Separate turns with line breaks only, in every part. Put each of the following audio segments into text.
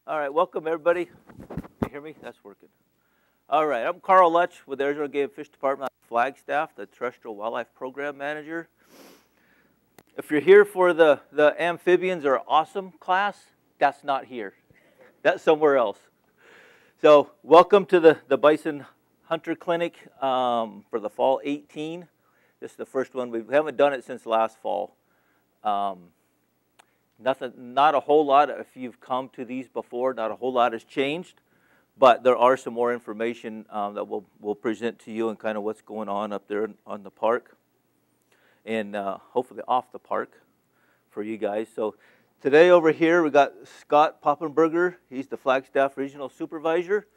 All right, welcome everybody. Can you hear me? That's working. All right, I'm Carl Lutch with the Arizona Game and Fish Department Flagstaff, the Terrestrial Wildlife Program Manager. If you're here for the amphibians are awesome class, that's not here. That's somewhere else. So welcome to the Bison Hunter Clinic for the fall 18. This is the first one. We haven't done it since last fall. Not a whole lot, if you've come to these before, not a whole lot has changed, but there are some more information that we'll present to you and kind of what's going on up there on the park and hopefully off the park for you guys. So today over here we got Scott Poppenberger. He's the Flagstaff Regional Supervisor.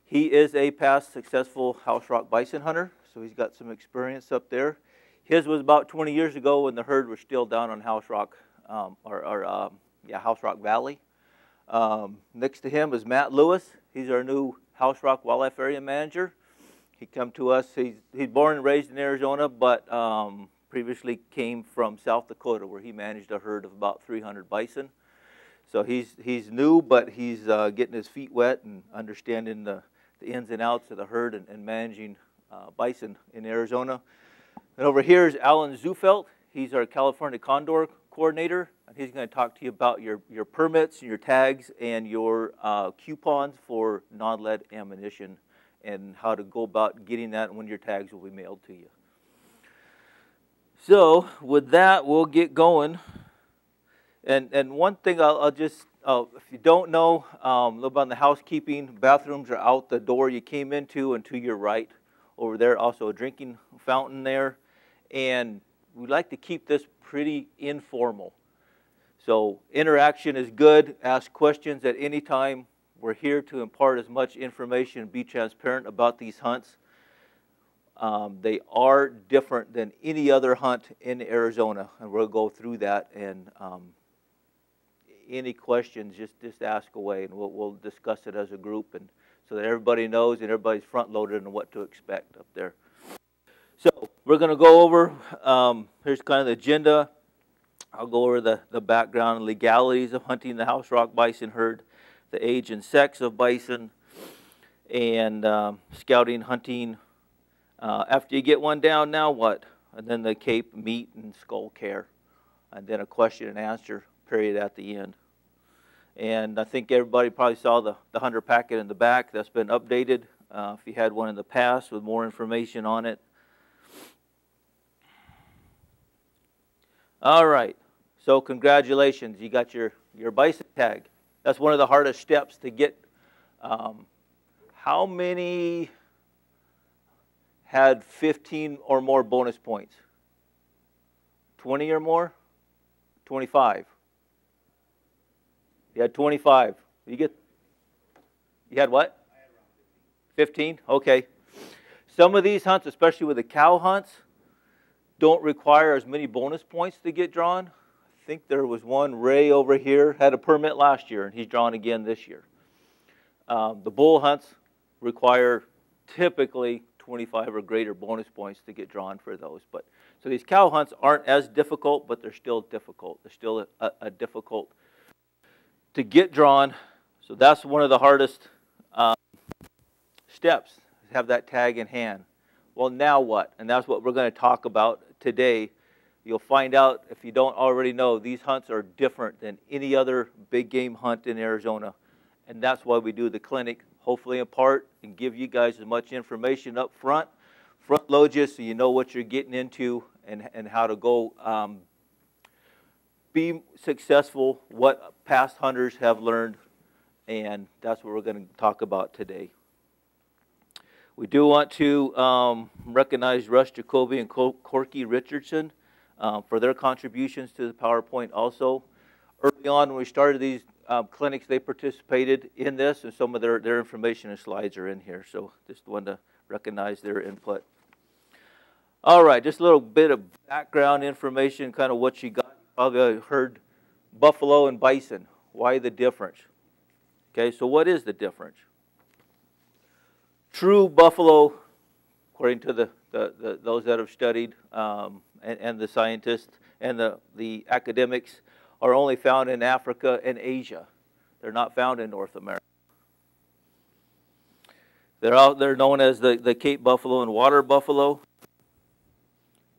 He is a past successful house rock bison hunter, so he's got some experience up there. His was about 20 years ago when the herd was still down on House Rock House Rock Valley. Next to him is Matt Lewis. He's our new House Rock Wildlife Area Manager. He come to us. He's born and raised in Arizona, but previously came from South Dakota, where he managed a herd of about 300 bison. So he's new, but he's getting his feet wet and understanding the ins and outs of the herd and managing bison in Arizona. And over here is Alan Zufelt. He's our California Condor Coordinator, and he's going to talk to you about your permits, your tags, and your coupons for non-lead ammunition and how to go about getting that and when your tags will be mailed to you. So with that, we'll get going. And one thing I'll just, if you don't know, a little about the housekeeping, bathrooms are out the door you came into and to your right. Over there, also a drinking fountain there. And we like to keep this pretty informal. So interaction is good. Ask questions at any time. We're here to impart as much information and be transparent about these hunts. They are different than any other hunt in Arizona, and we'll go through that. And any questions, just ask away, and we'll discuss it as a group, and so that everybody knows and everybody's front loaded on what to expect up there. So we're going to go over, here's kind of the agenda. I'll go over the background and legalities of hunting the house rock bison herd, the age and sex of bison, and scouting, hunting. After you get one down, now what? And then the cape, meat, and skull care. And then a question and answer period at the end. And I think everybody probably saw the hunter packet in the back. That's been updated. If you had one in the past with more information on it. All right, so congratulations, you got your bison tag. That's one of the hardest steps to get. How many had 15 or more bonus points? 20 or more? 25. You had 25. You had what? 15? Okay. Some of these hunts, especially with the cow hunts, don't require as many bonus points to get drawn. I think there was one, Ray over here, had a permit last year, and he's drawn again this year. The bull hunts require typically 25 or greater bonus points to get drawn for those. So these cow hunts aren't as difficult, but they're still difficult. They're still a difficult to get drawn. So that's one of the hardest steps, have that tag in hand. Well, now what? And that's what we're going to talk about today. You'll find out, if you don't already know, these hunts are different than any other big game hunt in Arizona. And that's why we do the clinic, hopefully impart and give you guys as much information up front load you so you know what you're getting into and how to go be successful, what past hunters have learned, and that's what we're going to talk about today. We do want to recognize Russ Jacoby and Corky Richardson for their contributions to the PowerPoint also. Early on when we started these clinics, they participated in this, and some of their information and slides are in here. So just wanted to recognize their input. All right, just a little bit of background information, kind of what you got. You probably heard buffalo and bison. Why the difference? Okay, so what is the difference? True buffalo, according to those that have studied and the scientists and the academics, are only found in Africa and Asia. They're not found in North America. They're known as the Cape buffalo and water buffalo.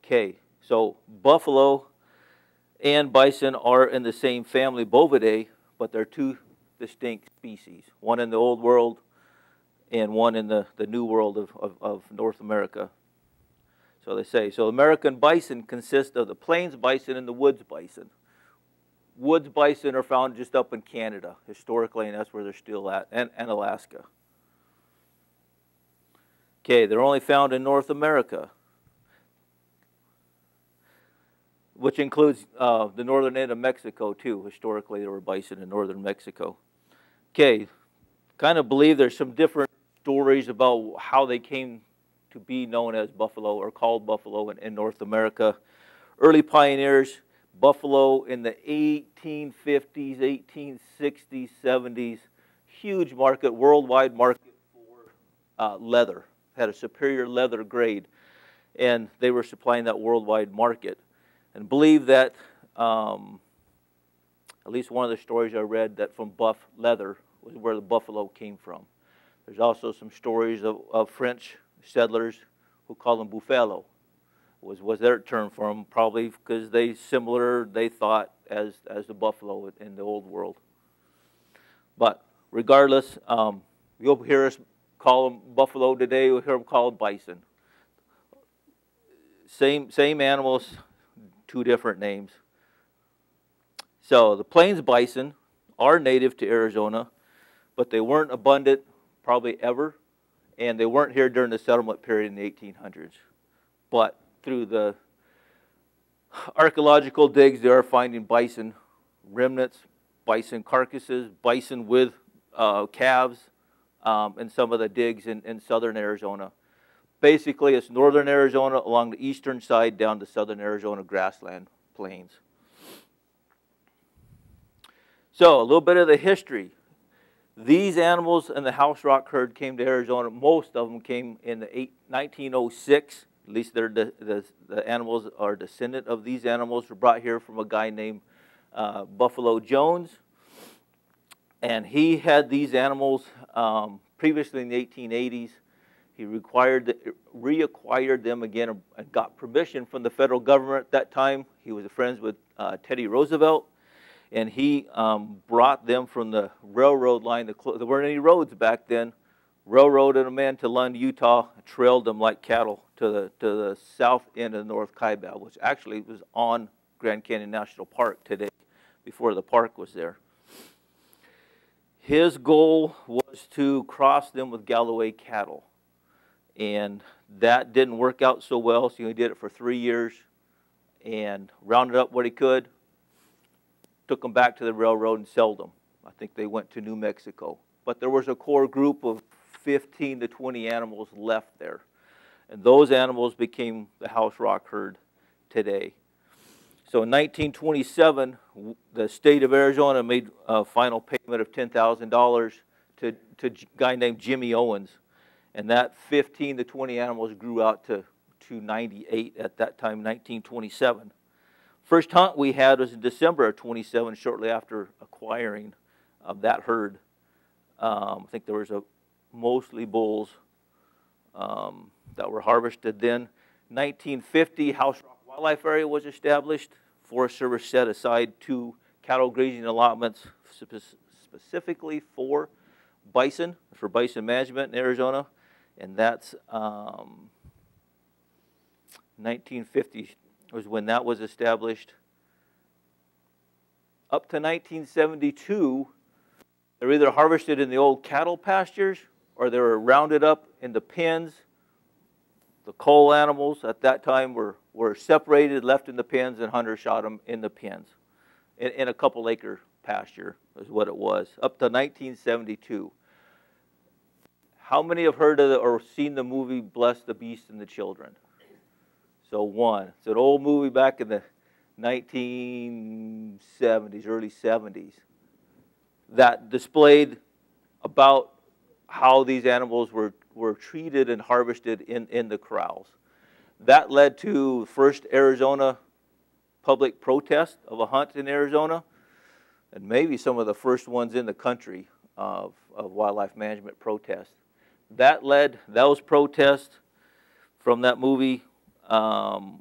Okay, so buffalo and bison are in the same family, Bovidae, but they're two distinct species. One in the Old World and one in the New World of North America. So they say. So American bison consist of the plains bison and the woods bison. Woods bison are found just up in Canada, historically, and that's where they're still at, and Alaska. Okay, they're only found in North America, which includes the northern end of Mexico, too. Historically, there were bison in northern Mexico. Okay, kind of believe there's some different stories about how they came to be known as buffalo or called buffalo in North America. Early pioneers, buffalo in the 1850s, 1860s, 70s, huge market, worldwide market for leather. Had a superior leather grade, and they were supplying that worldwide market. And believe that, at least one of the stories I read, that from buff leather was where the buffalo came from. There's also some stories of French settlers who call them buffalo, was their term for them, probably because they thought as the buffalo in the old world. But regardless, you'll hear us call them buffalo today. You'll hear them called bison. Same animals, two different names. So the plains bison are native to Arizona, but they weren't abundant probably ever, and they weren't here during the settlement period in the 1800s. But through the archaeological digs, they are finding bison remnants, bison carcasses, bison with calves in some of the digs in southern Arizona. Basically, it's northern Arizona along the eastern side down to southern Arizona grassland plains. So, a little bit of the history. These animals in the house rock herd came to Arizona. Most of them came in 1906. At least the animals are descendant of these animals. Were brought here from a guy named Buffalo Jones. And he had these animals previously in the 1880s. He reacquired them again and got permission from the federal government at that time. He was friends with Teddy Roosevelt. And he brought them from the railroad line. There weren't any roads back then. Railroaded them into Lund, Utah, trailed them like cattle to the south end of North Kaibab, which actually was on Grand Canyon National Park today, before the park was there. His goal was to cross them with Galloway cattle. And that didn't work out so well, so he did it for 3 years and rounded up what he could, took them back to the railroad and sold them. I think they went to New Mexico. But there was a core group of 15 to 20 animals left there. And those animals became the house rock herd today. So in 1927, the state of Arizona made a final payment of $10,000 to a guy named Jimmy Owens. And that 15 to 20 animals grew out to 98 at that time, 1927. First hunt we had was in December of 27, shortly after acquiring that herd. I think there was mostly bulls that were harvested then. 1950, House Rock Wildlife Area was established. Forest Service set aside 2 cattle grazing allotments specifically for bison management in Arizona. And that's 1950 was when that was established. Up to 1972, they were either harvested in the old cattle pastures or they were rounded up in the pens. The cull animals at that time were separated, left in the pens, and hunters shot them in the pens. In a couple acre pasture is what it was, up to 1972. How many have heard of or seen the movie Bless the Beast and the Children? So one. It's an old movie back in the 1970s, early 70s, that displayed about how these animals were treated and harvested in the corrals. That led to the first Arizona public protest of a hunt in Arizona. and maybe some of the first ones in the country of wildlife management protests. Those protests from that movie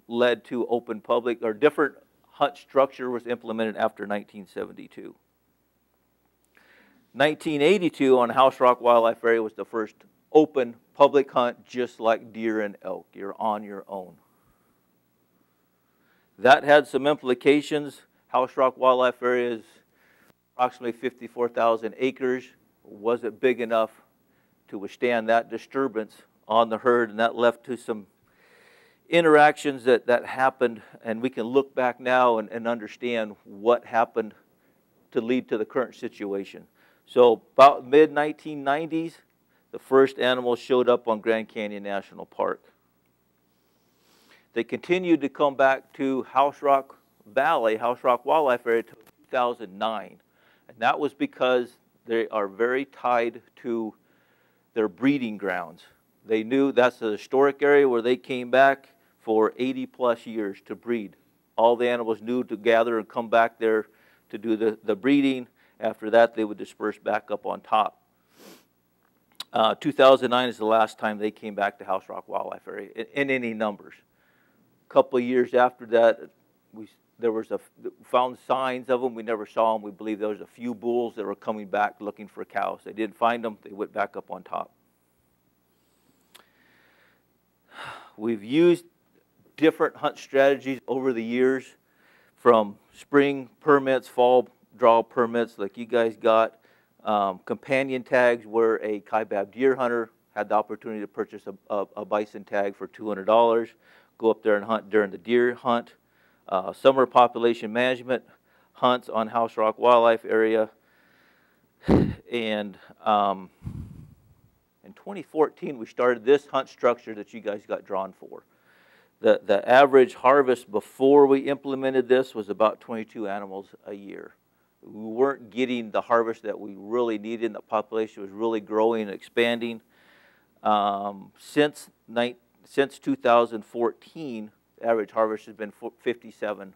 led to open public, or different hunt structure was implemented after 1972. 1982 on House Rock Wildlife Area was the first open public hunt, just like deer and elk. You're on your own. That had some implications. House Rock Wildlife Area is approximately 54,000 acres. Wasn't big enough to withstand that disturbance on the herd, and that left to some interactions that happened, and we can look back now and understand what happened to lead to the current situation. So about mid-1990s, the first animals showed up on Grand Canyon National Park. They continued to come back to House Rock Valley, House Rock Wildlife Area, until 2009. And that was because they are very tied to their breeding grounds. They knew that's a historic area where they came back for 80 plus years to breed. All the animals knew to gather and come back there to do the breeding. After that, they would disperse back up on top. 2009 is the last time they came back to House Rock Wildlife Area in any numbers. A couple of years after that, found signs of them. We never saw them. We believe there was a few bulls that were coming back looking for cows. They didn't find them. They went back up on top. We've used different hunt strategies over the years, from spring permits, fall draw permits like you guys got, companion tags where a kaibab deer hunter had the opportunity to purchase a bison tag for $200, go up there and hunt during the deer hunt, summer population management hunts on House Rock Wildlife Area, and in 2014 we started this hunt structure that you guys got drawn for. The average harvest before we implemented this was about 22 animals a year. We weren't getting the harvest that we really needed. The population was really growing and expanding. Since 2014, the average harvest has been 57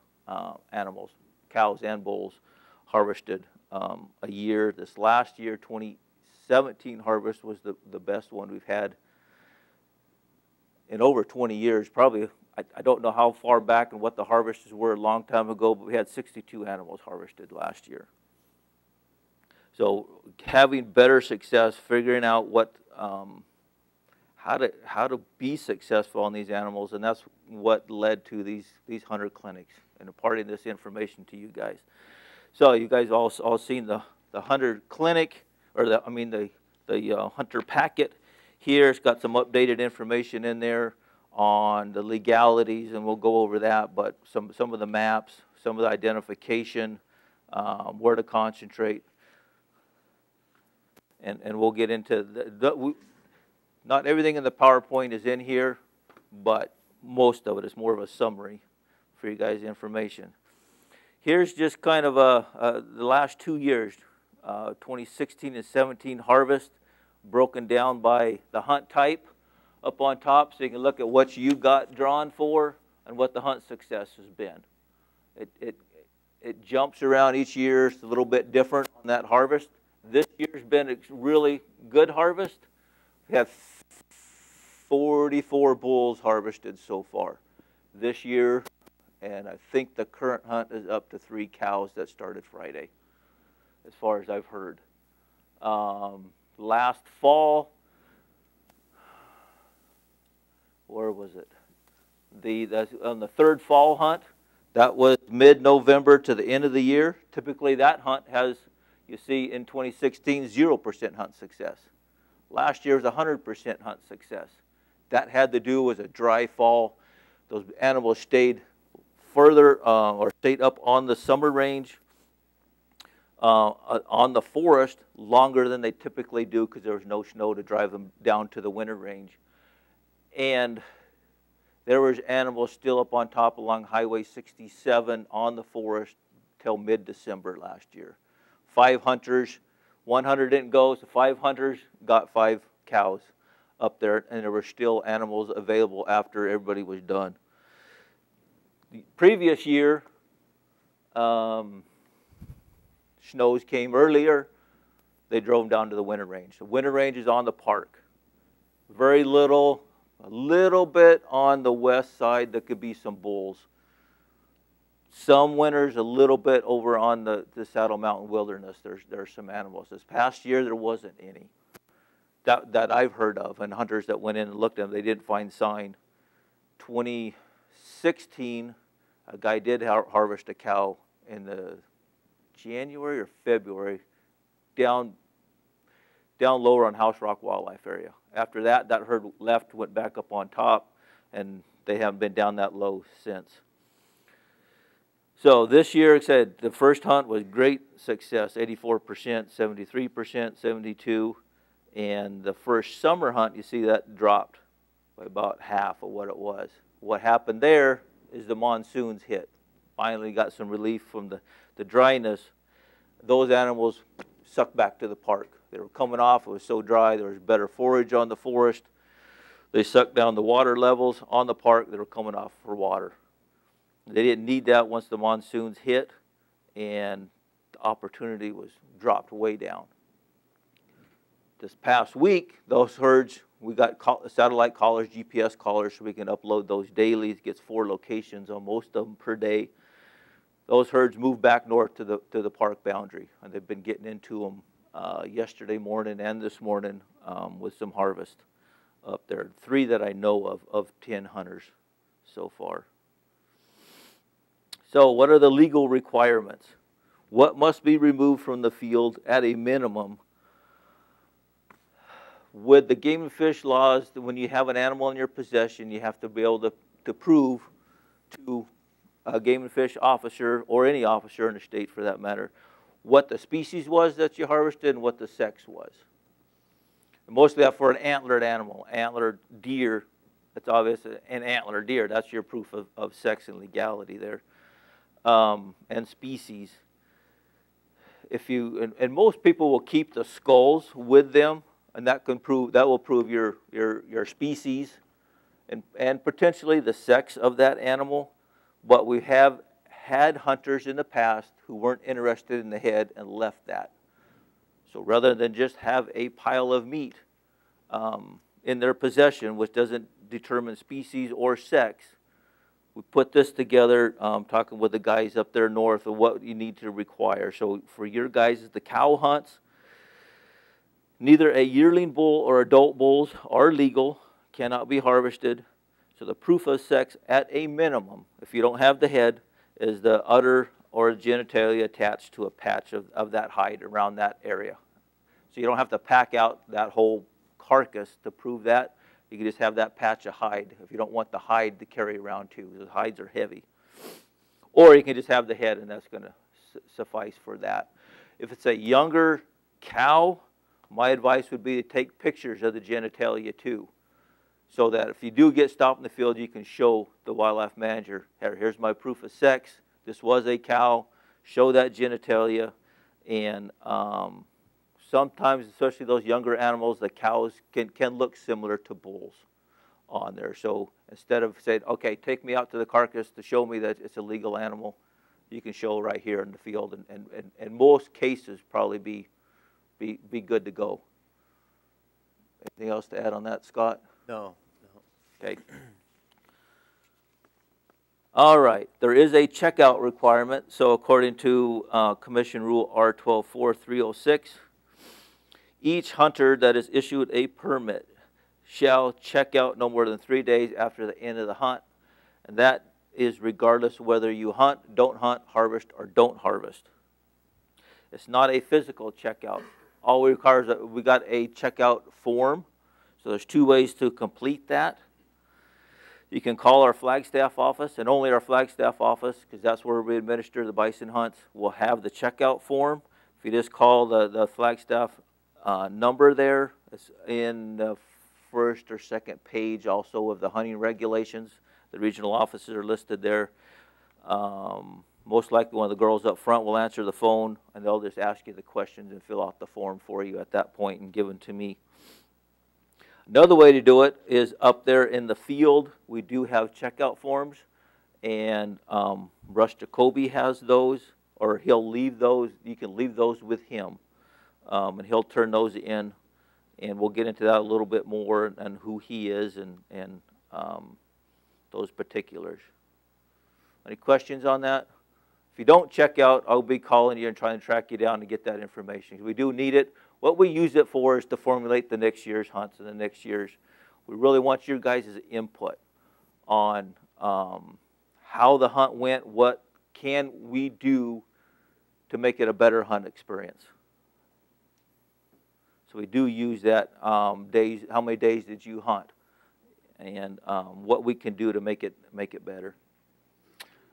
animals, cows and bulls, harvested a year. This last year, 2017 harvest was the best one we've had in over 20 years. Probably, I don't know how far back and what the harvests were a long time ago, but we had 62 animals harvested last year. So having better success, figuring out what, how to be successful on these animals, and that's what led to these hunter clinics and imparting this information to you guys. So you guys all seen the hunter clinic, or the hunter packet. Here it's got some updated information in there on the legalities, and we'll go over that, but some of the maps, some of the identification, where to concentrate, and we'll get into not everything in the PowerPoint is in here, but most of it is more of a summary for you guys' information. Here's just kind of the last 2 years, 2016 and 17 harvest, broken down by the hunt type up on top, so you can look at what you got drawn for and what the hunt success has been. It jumps around each year. It's a little bit different on that harvest. This year's been a really good harvest. We have 44 bulls harvested so far this year, and I think the current hunt is up to 3 cows that started Friday, as far as I've heard. Last fall, where was it? On the third fall hunt, that was mid-November to the end of the year. Typically that hunt has, you see in 2016, 0% hunt success. Last year was 100% hunt success. That had to do with a dry fall. Those animals stayed further or stayed up on the summer range, on the forest longer than they typically do because there was no snow to drive them down to the winter range. And there was animals still up on top along Highway 67 on the forest till mid-December last year. 5 hunters, 1 hunter didn't go, so 5 hunters got 5 cows up there, and there were still animals available after everybody was done. The previous year, snows came earlier, they drove them down to the winter range. The winter range is on the park. Very little, a little bit on the west side, there could be some bulls. Some winters, a little bit over on the Saddle Mountain Wilderness, there's some animals. This past year, there wasn't any that I've heard of, and hunters that went in and looked at them, they didn't find sign. 2016, a guy did harvest a cow in the January or February down lower on House Rock Wildlife area. After that, that herd left, went back up on top, and they haven't been down that low since. So this year, like I said, the first hunt was great success, 84%, 73%, 72%. And the first summer hunt, you see that dropped by about half of what it was. What happened there is the monsoons hit. Finally got some relief from the dryness. Those animals sucked back to the park. They were coming off, it was so dry, there was better forage on the forest. They sucked down the water levels on the park, they were coming off for water. They didn't need that once the monsoons hit, and the opportunity was dropped way down. This past week, those herds, we got satellite collars, GPS collars, so we can upload those daily. It gets 4 locations on most of them per day. Those herds moved back north to the park boundary, and they've been getting into them yesterday morning and this morning with some harvest up there. 3 that I know of 10 hunters so far. So what are the legal requirements? What must be removed from the field at a minimum? With the game and fish laws, when you have an animal in your possession, you have to be able to prove to a game and fish officer, or any officer in the state for that matter, what the species was that you harvested and what the sex was. And mostly that for an antlered animal, antlered deer, that's obvious, an antlered deer, that's your proof of sex and legality there. And species. If you and most people will keep the skulls with them, and that will prove your species and potentially the sex of that animal. But we have had hunters in the past who weren't interested in the head and left that. So rather than just have a pile of meat in their possession, which doesn't determine species or sex, we put this together, talking with the guys up there north of what you need to require. So for your guys, the cow hunts, neither a yearling bull or adult bulls are legal, cannot be harvested. So the proof of sex at a minimum, if you don't have the head, is the udder or genitalia attached to a patch of that hide around that area. So you don't have to pack out that whole carcass to prove that. You can just have that patch of hide if you don't want the hide to carry around too. The hides are heavy. Or you can just have the head, and that's going to suffice for that. If it's a younger cow, my advice would be to take pictures of the genitalia too, so that if you do get stopped in the field, you can show the wildlife manager, here's my proof of sex, this was a cow, show that genitalia. And sometimes, especially those younger animals, the cows can look similar to bulls on there. So instead of saying, okay, take me out to the carcass to show me that it's a legal animal, you can show right here in the field, and in most cases probably be good to go. Anything else to add on that, Scott?
No.
Okay. All right. There is a checkout requirement. So according to Commission Rule R124-306, each hunter that is issued a permit shall check out no more than 3 days after the end of the hunt. And that is regardless of whether you hunt, don't hunt, harvest, or don't harvest. It's not a physical checkout. All we require is that we got a checkout form. So there's 2 ways to complete that. You can call our Flagstaff office, and only our Flagstaff office, because that's where we administer the bison hunts, will have the checkout form. If you just call the Flagstaff number there, it's in the first or second page also of the hunting regulations. The regional offices are listed there. Most likely one of the girls up front will answer the phone, and they'll just ask you the questions and fill out the form for you at that point and give them to me. Another way to do it is up there in the field. We do have checkout forms, and Rush Jacoby has those, or he'll leave those. You can leave those with him, and he'll turn those in, and we'll get into that a little bit more and who he is and those particulars. Any questions on that? If you don't check out, I'll be calling you and trying to track you down to get that information. We do need it. What we use it for is to formulate the next year's hunts and the next year's. We really want your guys' input on how the hunt went, what can we do to make it a better hunt experience. So we do use that days. How many days did you hunt, and what we can do to make it better.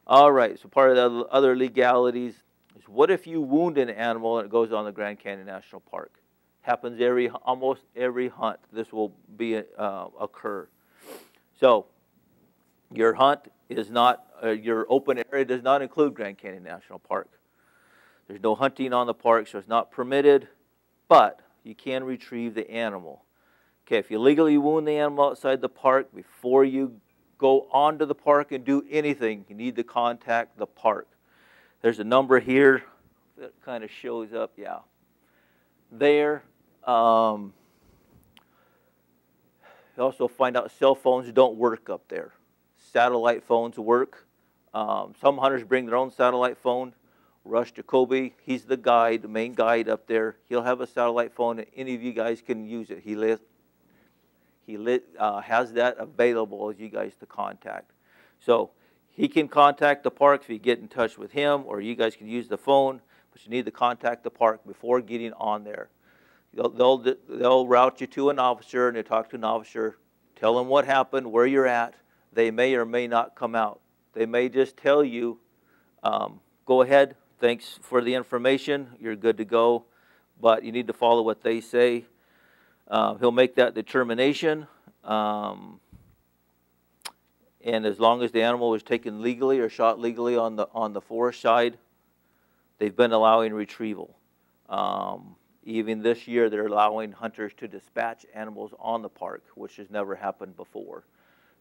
All right. So part of the other legalities is, what if you wound an animal and it goes on the Grand Canyon National Park? Happens almost every hunt. This will be occur. So your hunt is not your open area does not include Grand Canyon National Park. There's no hunting on the park, so it's not permitted, but you can retrieve the animal. Okay, if you legally wound the animal outside the park, before you go onto the park and do anything, you need to contact the park. There's a number here that kind of shows up, yeah. There. You also find out cell phones don't work up there. Satellite phones work. Some hunters bring their own satellite phone. Rush Jacoby, he's the guide, the main guide up there. He'll have a satellite phone, and any of you guys can use it. He has that available as you guys to contact. So he can contact the park if you get in touch with him, or you guys can use the phone, but you need to contact the park before getting on there. They'll route you to an officer, and they talk to an officer, tell them what happened, where you're at. They may or may not come out. They may just tell you, go ahead, thanks for the information, you're good to go, but you need to follow what they say. He'll make that determination, and as long as the animal was taken legally or shot legally on the forest side, they've been allowing retrieval. Even this year, they're allowing hunters to dispatch animals on the park, which has never happened before.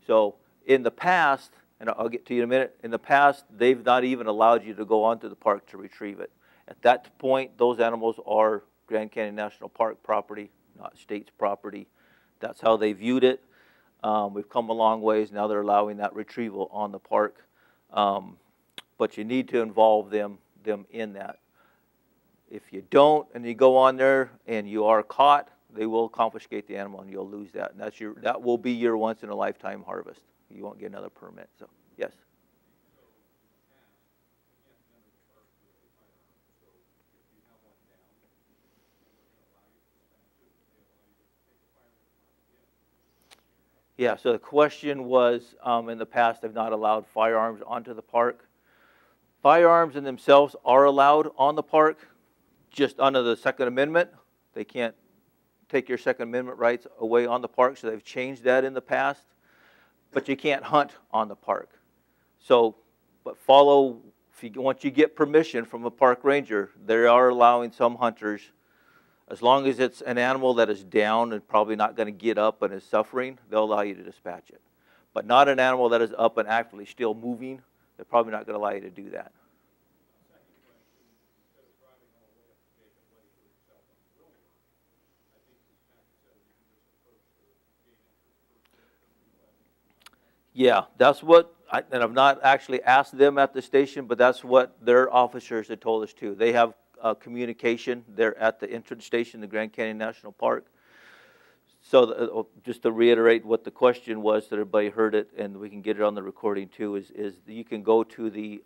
So in the past, and I'll get to you in a minute, in the past, they've not even allowed you to go onto the park to retrieve it. At that point, those animals are Grand Canyon National Park property, not state's property. That's how they viewed it. We've come a long ways. Now they're allowing that retrieval on the park. But you need to involve them in that. If you don't, and you go on there and you are caught, they will confiscate the animal and you'll lose that. And that will be your once in a lifetime harvest. You won't get another permit. So, yes. Yeah, so the question was, in the past, they've not allowed firearms onto the park. Firearms in themselves are allowed on the park, just under the Second Amendment. They can't take your Second Amendment rights away on the park, so they've changed that in the past. But you can't hunt on the park. So, but once you get permission from a park ranger, they are allowing some hunters, as long as it's an animal that is down and probably not going to get up and is suffering, they'll allow you to dispatch it. But not an animal that is up and actively still moving, they're probably not going to allow you to do that. Yeah, that's what, and I've not actually asked them at the station, but that's what their officers had told us too. They have communication there at the entrance station, the Grand Canyon National Park. So just to reiterate what the question was, so everybody heard it, and we can get it on the recording too, is you can go to the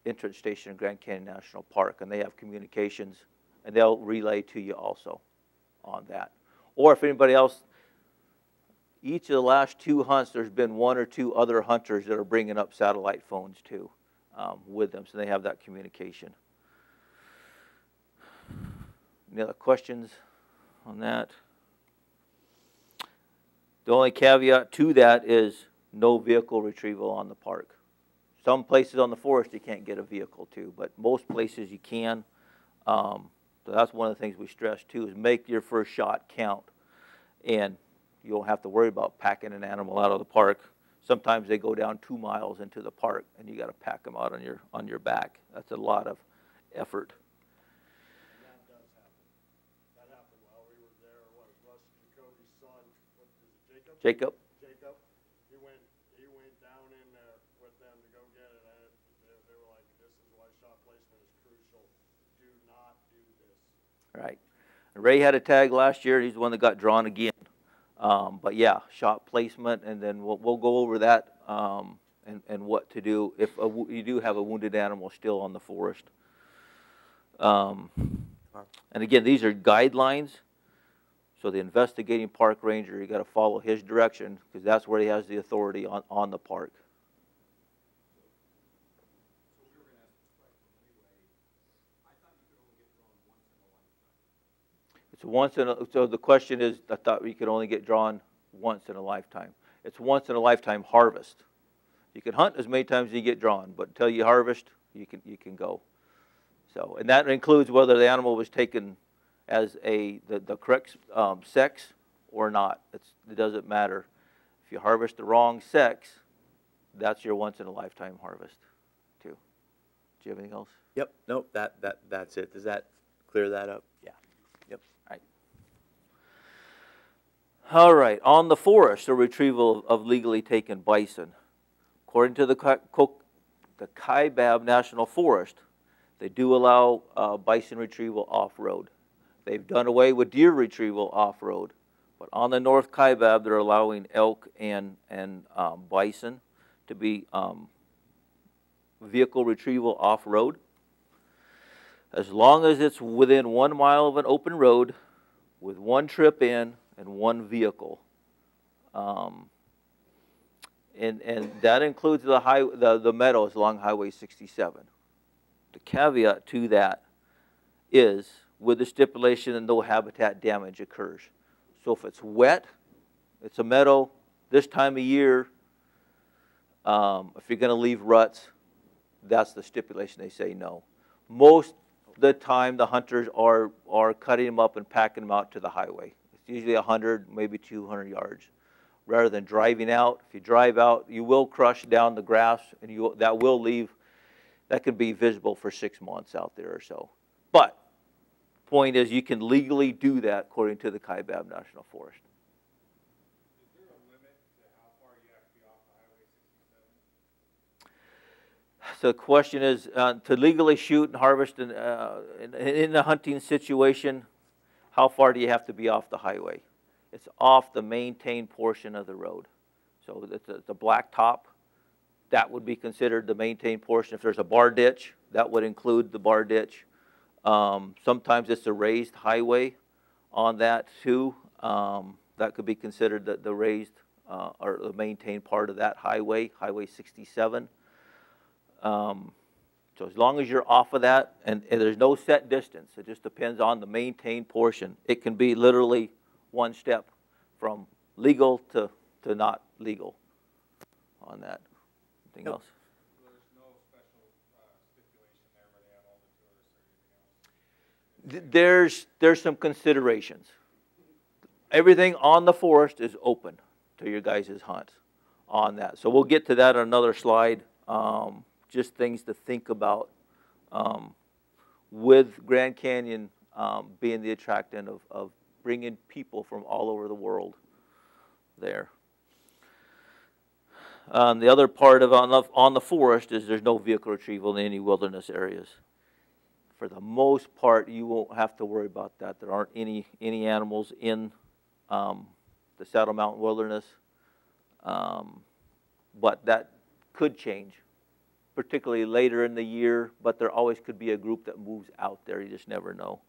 entrance station in Grand Canyon National Park, and they have communications, and they'll relay to you also on that. Or if anybody else, each of the last 2 hunts, there's been 1 or 2 other hunters that are bringing up satellite phones too with them, so they have that communication. Any other questions on that? The only caveat to that is no vehicle retrieval on the park. Some places on the forest you can't get a vehicle to, but most places you can. So that's one of the things we stress too, is make your first shot count. And you don't have to worry about packing an animal out of the park. Sometimes they go down 2 miles into the park and you got to pack them out on your back. That's a lot of effort.
And that does happen. That happened while we were there. What was Russ Jacoby's son? What is it, Jacob?
Jacob.
Jacob. He went down in there with them to go get it, and they were like, "This is why shot placement is crucial. Do not do this."
Right. Ray had a tag last year. He's the one that got drawn again. But yeah, shot placement, and then we'll go over that and what to do if you do have a wounded animal still on the forest. And again, these are guidelines. So the investigating park ranger, you got to follow his direction because that's where he has the authority on the park. So the question is, I thought we could only get drawn once in a lifetime. It's once in a lifetime harvest. You can hunt as many times as you get drawn, but until you harvest, you can go. So, and that includes whether the animal was taken as the correct sex or not. It doesn't matter. If you harvest the wrong sex, that's your once in a lifetime harvest, too. Do you have anything else?
Yep. Nope. That's it. Does that clear that up? Yeah.
All right, on the forest, the retrieval of legally taken bison. According to the Kaibab National Forest, they do allow bison retrieval off-road. They've done away with deer retrieval off-road, but on the North Kaibab, they're allowing elk and bison to be vehicle retrieval off-road. As long as it's within 1 mile of an open road with one trip in and one vehicle, and that includes the meadows along Highway 67. The caveat to that is with the stipulation that no habitat damage occurs. So if it's wet, it's a meadow this time of year, if you're going to leave ruts, that's the stipulation. They say no. Most of the time, the hunters are cutting them up and packing them out to the highway. Usually 100, maybe 200 yards, rather than driving out. If you drive out, you will crush down the grass, and that will leave. That could be visible for 6 months out there or so. But point is, you can legally do that according to the Kaibab National Forest.
Is there a limit to how far you have to be off the Highway 67?
So the question is, to legally shoot and harvest in a hunting situation, how far do you have to be off the highway? It's off the maintained portion of the road. So it's the black top, that would be considered the maintained portion. If there's a bar ditch, that would include the bar ditch. Sometimes it's a raised highway on that too. That could be considered the raised or the maintained part of that highway, Highway 67. So as long as you're off of that, and there's no set distance, it just depends on the maintained portion. It can be literally one step from legal to not legal on that. Anything else?
So there's no special stipulation there where they have all the tourists or anything else?
There's some considerations. Everything on the forest is open to your guys' hunts on that. So we'll get to that on another slide. Just things to think about with Grand Canyon being the attractant of bringing people from all over the world there. The other part of on the forest is there's no vehicle retrieval in any wilderness areas. For the most part, you won't have to worry about that. There aren't any animals in the Saddle Mountain Wilderness, but that could change, particularly later in the year, but there always could be a group that moves out there. You just never know.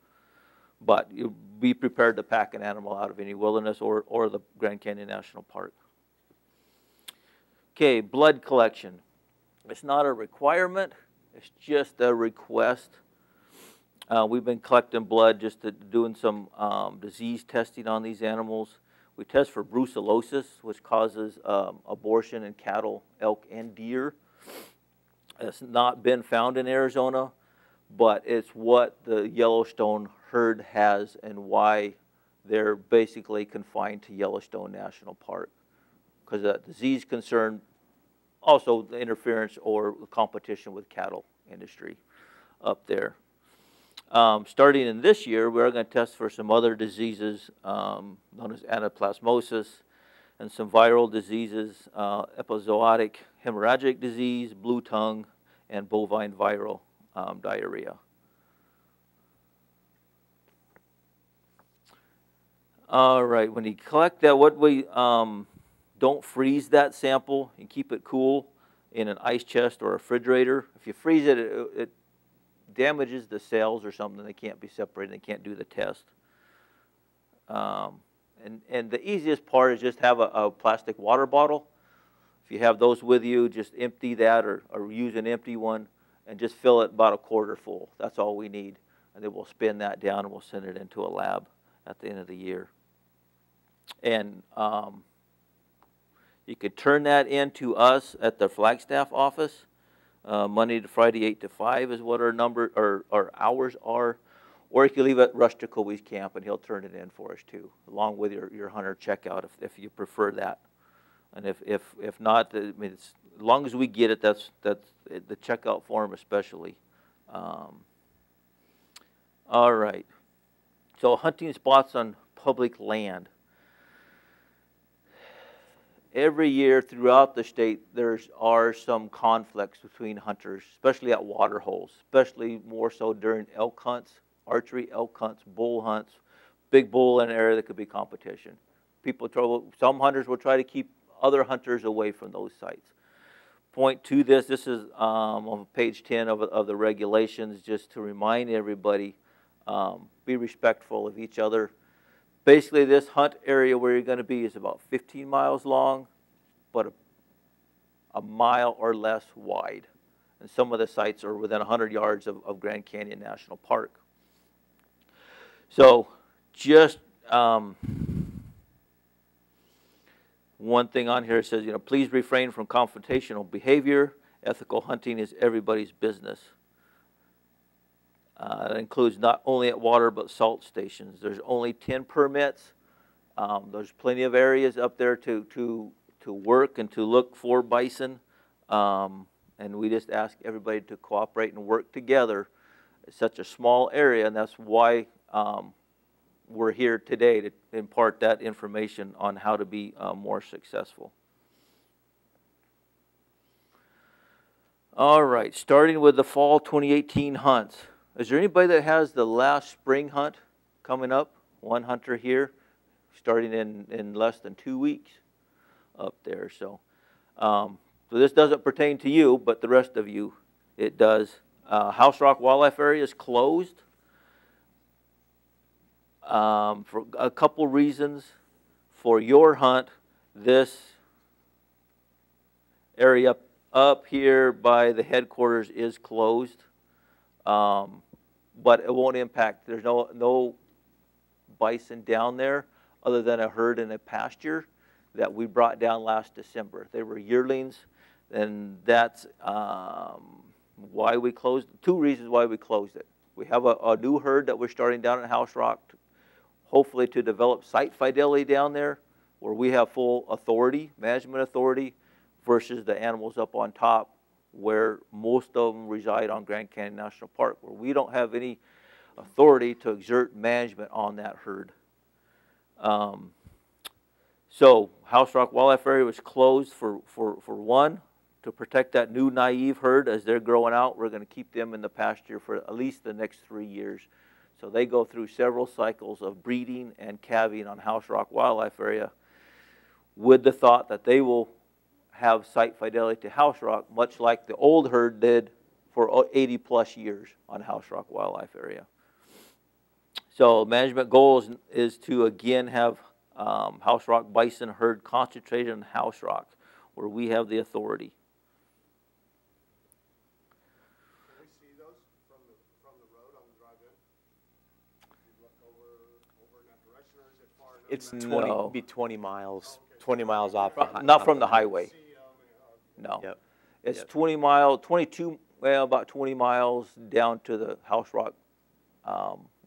But you be prepared to pack an animal out of any wilderness or the Grand Canyon National Park. Okay, blood collection. It's not a requirement. It's just a request. We've been collecting blood, just doing some disease testing on these animals. We test for brucellosis, which causes abortion in cattle, elk, and deer. It's not been found in Arizona, but it's what the Yellowstone herd has and why they're basically confined to Yellowstone National Park. Because that disease concern, also the interference or competition with cattle industry up there. Starting in this year, we're going to test for some other diseases known as anaplasmosis and some viral diseases, epizootic hemorrhagic disease, blue tongue, and bovine viral diarrhea. All right, when you collect that, what we don't freeze that sample and keep it cool in an ice chest or a refrigerator. If you freeze it, it damages the cells or something. They can't be separated. They can't do the test. And the easiest part is just have a plastic water bottle. If you have those with you, just empty that or use an empty one and just fill it about a quarter full. That's all we need. And then we'll spin that down and we'll send it into a lab at the end of the year. And you could turn that in to us at the Flagstaff office. Monday to Friday, 8 to 5 is what our hours are. Or you can leave it at Rush Jacoby's camp, and he'll turn it in for us too, along with your hunter checkout if you prefer that. And if not, I mean, as long as we get it, that's the checkout form especially. All right. So hunting spots on public land. Every year throughout the state, there are some conflicts between hunters, especially at water holes, especially more so during elk hunts, archery elk hunts, bull hunts, big bull in an area that could be competition. Some hunters will try to keep other hunters away from those sites. Point to this is on page 10 of the regulations, just to remind everybody, be respectful of each other. Basically, this hunt area where you're going to be is about 15 miles long, but a mile or less wide. And some of the sites are within 100 yards of Grand Canyon National Park. So just one thing on here says, please refrain from confrontational behavior. Ethical hunting is everybody's business. That includes not only at water but salt stations. There's only 10 permits. There's plenty of areas up there to work and to look for bison. And we just ask everybody to cooperate and work together. It's such a small area, and that's why we're here today to impart that information on how to be more successful. All right, starting with the fall 2018 hunts. Is there anybody that has the last spring hunt coming up? One hunter here, starting in less than 2 weeks up there. So this doesn't pertain to you, but the rest of you, it does. House Rock Wildlife Area is closed for a couple reasons. For your hunt, this area up here by the headquarters is closed. But it won't impact. There's no bison down there other than a herd in a pasture that we brought down last December. They were yearlings, and that's why we closed. 2 reasons why we closed it. We have a new herd that we're starting down at House Rock, hopefully to develop site fidelity down there, where we have full authority, management authority, versus the animals up on top, where most of them reside on Grand Canyon National Park, where we don't have any authority to exert management on that herd. So House Rock Wildlife Area was closed for one, to protect that new naive herd as they're growing out. We're going to keep them in the pasture for at least the next 3 years. So they go through several cycles of breeding and calving on House Rock Wildlife Area, with the thought that they will have site fidelity to House Rock, much like the old herd did for 80 plus years on House Rock Wildlife Area. So management goal is to again have House Rock bison herd concentrated in House Rock, where we have the authority.
Can we see those from the road on the drive-in? You look over in that direction, or is it far enough?
It's
No.
be 20 miles,
Okay.
20 miles off.
Not from the highway. No.
Yep.
It's
Yep.
20 miles, 22, well, about 20 miles down to the House Rock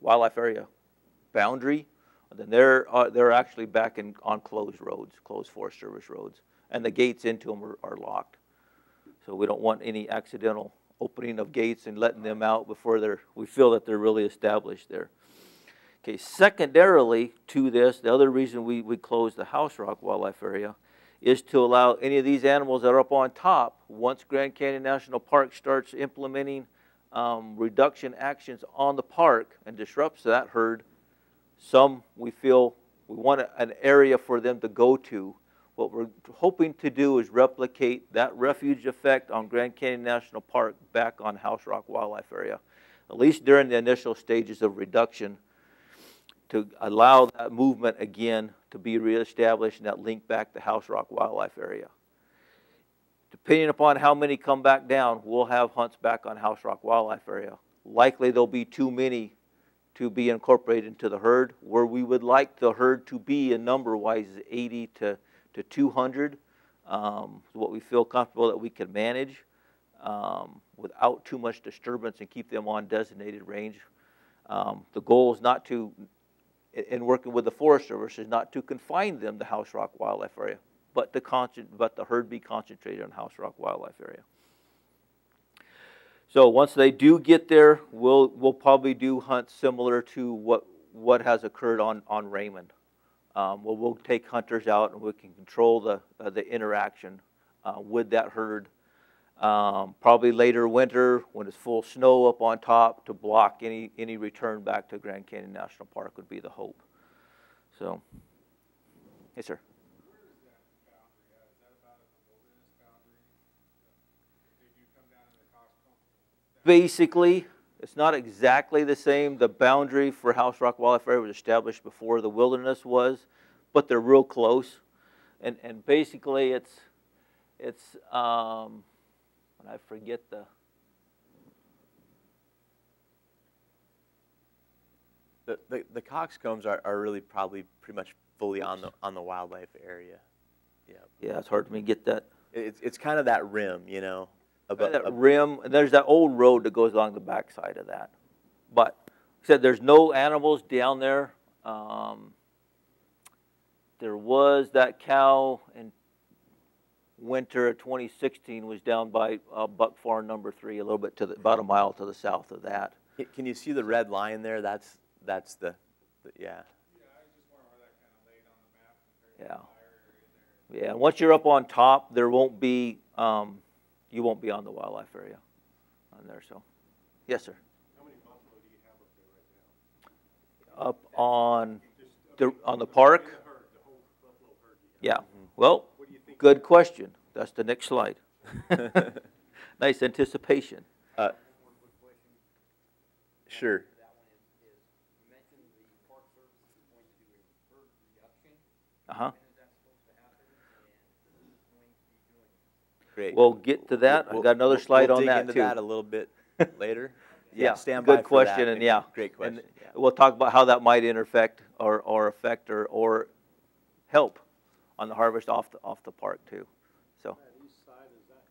Wildlife Area boundary. And then they're actually back on closed roads, closed Forest Service roads. And the gates into them are locked. So we don't want any accidental opening of gates and letting them out before we feel that they're really established there. Okay, secondarily to this, the other reason we closed the House Rock Wildlife Area is to allow any of these animals that are up on top, once Grand Canyon National Park starts implementing reduction actions on the park and disrupts that herd, we feel we want an area for them to go to. What we're hoping to do is replicate that refuge effect on Grand Canyon National Park back on House Rock Wildlife Area, at least during the initial stages of reduction, to allow that movement again to be reestablished and that link back to House Rock Wildlife Area. Depending upon how many come back down, we'll have hunts back on House Rock Wildlife Area. Likely there'll be too many to be incorporated into the herd. Where we would like the herd to be in number-wise is 80 to 200, what we feel comfortable that we can manage without too much disturbance and keep them on designated range. The goal is not to, in working with the Forest Service, is not to confine them to House Rock Wildlife Area, but the herd be concentrated on House Rock Wildlife Area. So once they do get there, we'll probably do hunts similar to what has occurred on Raymond. We'll take hunters out and we can control the interaction with that herd. Probably later winter when it's full snow up on top to block any return back to Grand Canyon National Park would be the hope. So, yes, sir.
Where is that boundary at? Is that about at the wilderness boundary? Did you come down to the Costco?
Basically, it's not exactly the same. The boundary for House Rock Wildlife Area was established before the wilderness was, but they're real close. And basically it's and I forget
the coxcombs are really probably pretty much fully on the wildlife area. Yeah.
Yeah, it's hard for me to get that.
It's kind of that rim, you know.
That rim, and there's that old road that goes along the backside of that. But like I said, there's no animals down there. There was that cow in winter of 2016 was down by Buck Farm number 3, a little bit about a mile to the south of that.
Can you see the red line there? That's the yeah.
Yeah, I was just wondering where that kind of laid on the map compared to
Yeah.
the entire area there.
Yeah, and once you're up on top, there won't be you won't be on the wildlife area on there. So, yes, sir.
How many buffalo do you have up there right now?
Up on the park.
The whole buffalo herd
Yeah. Well,
What do you think?
good question. That's the next slide. Nice anticipation.
One quick question.
Sure.
That one is you mentioned the Park Service is going to do a herd reduction.
Uh-huh.
When is that supposed to happen, and who's going to be doing it?
Great.
We'll get to that. I've got another slide
we'll
on
dig
that
into
too.
that a little bit later.
Yeah,
stand by
good
for that.
question, and yeah,
Great question.
And
yeah.
we'll talk about how that might affect or help on the harvest off the park too. So
That east side, is that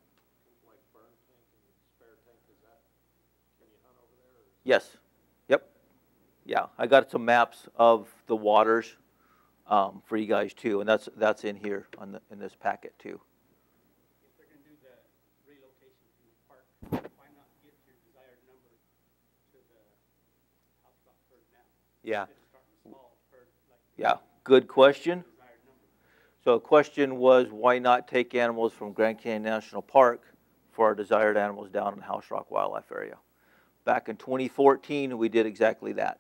like burn tank and spare tank, is that, can you hunt over there? Or
yes, yep, yeah. I got some maps of the waters for you guys too, and that's in here in this packet too.
If they're going to do the relocation to the park, why not get your desired number to the house rock herd now?
Yeah.
Instead of starting small herd like
Yeah, good question.
desired number.
So the question was, why not take animals from Grand Canyon National Park for our desired animals down in House Rock Wildlife Area? Back in 2014, we did exactly that.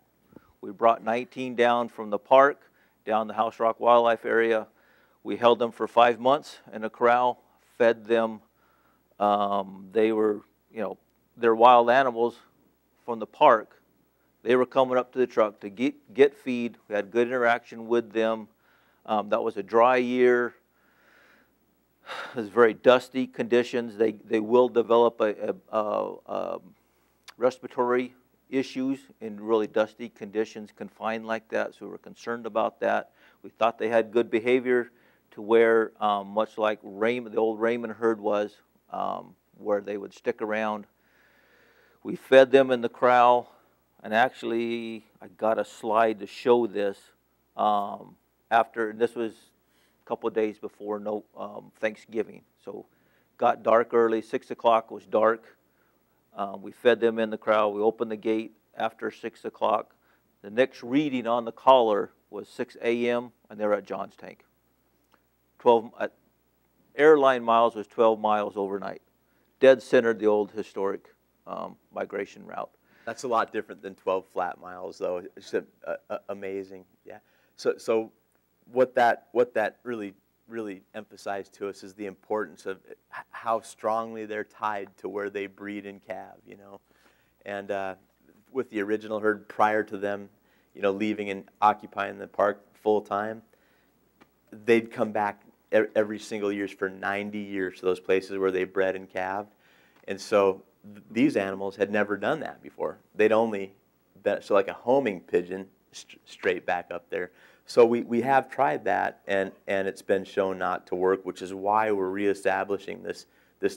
We brought 19 down from the park, down the House Rock Wildlife Area. We held them for 5 months in a corral, fed them. They were, they're wild animals from the park. They were coming up to the truck to get feed. We had good interaction with them. That was a dry year. It was very dusty conditions. They will develop a respiratory issues in really dusty conditions, confined like that. So we were concerned about that. We thought they had good behavior to where, much like the old Raymond herd was, where they would stick around. We fed them in the corral, and actually I got a slide to show this. This was a couple of days before Thanksgiving. So got dark early, 6 o'clock was dark. We fed them in the crowd. We opened the gate after 6 o'clock. The next reading on the collar was 6 a.m. and they're at John's Tank. 12 airline miles was 12 miles overnight. Dead centered the old historic migration route.
That's a lot different than 12 flat miles, though. It's amazing. Yeah. So what that really emphasized to us is the importance of how strongly they're tied to where they breed and calve, you know. And with the original herd prior to them, you know, leaving and occupying the park full time, they'd come back every single year for 90 years to those places where they bred and calved. And so these animals had never done that before. They'd only been, so like a homing pigeon straight back up there. So we have tried that, and it's been shown not to work, which is why we're reestablishing this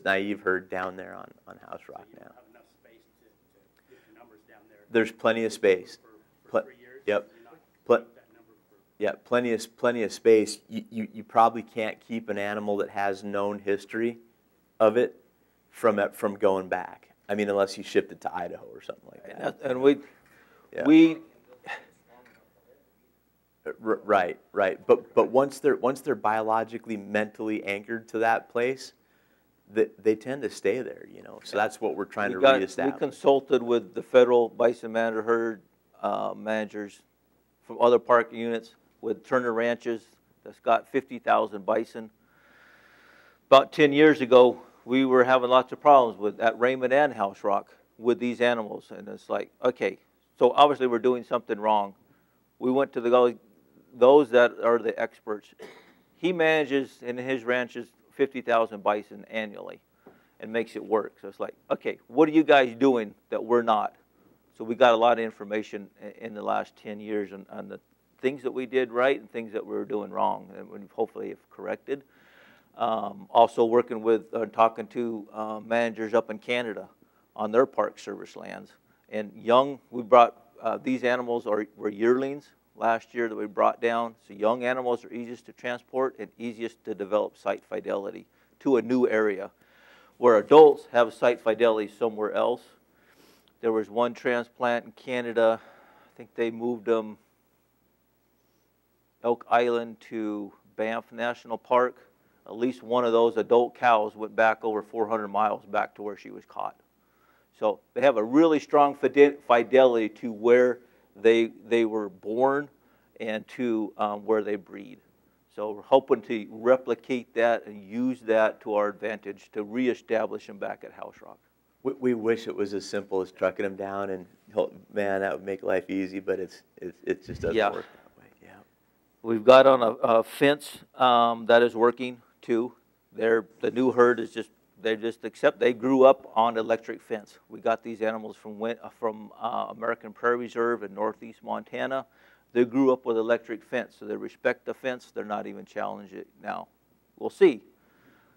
naive herd down there on House Rock now.
You don't have enough space to get the numbers down there.
There's plenty of space.
For 3 years?
Yep.
You're not gonna keep that number for-
Yeah, plenty of space. You probably can't keep an animal that has known history of it from going back. I mean, unless you shipped it to Idaho or something like that.
And
Yeah.
we
Right. But once they're biologically, mentally anchored to that place, they tend to stay there, you know. So that's what we're trying to
we
reestablish.
consulted with the federal bison manager herd managers from other park units with Turner Ranches that's got 50,000 bison. About 10 years ago, we were having lots of problems at Raymond and House Rock with these animals. And it's like, okay, so obviously we're doing something wrong. We went to those that are the experts. He manages in his ranches 50,000 bison annually and makes it work. So it's like, okay, what are you guys doing that we're not? So we got a lot of information in the last 10 years on the things that we did right and things that we were doing wrong, and we hopefully have corrected. Also working with, talking to managers up in Canada on their park service lands. And we brought, these animals were yearlings last year that we brought down. So young animals are easiest to transport and easiest to develop site fidelity to a new area. Where adults have site fidelity somewhere else. There was one transplant in Canada, I think they moved them Elk Island to Banff National Park. At least one of those adult cows went back over 400 miles back to where she was caught. So they have a really strong fidelity to where they were born and to where they breed. So we're hoping to replicate that and use that to our advantage to reestablish them back at House Rock.
We wish it was as simple as trucking them down, and man, that would make life easy. But it just doesn't work that way. Yeah.
We've got on a fence that is working too. The new herd is they grew up on electric fence. We got these animals from American Prairie Reserve in northeast Montana. They grew up with electric fence, so they respect the fence. They're not even challenging it now. We'll see.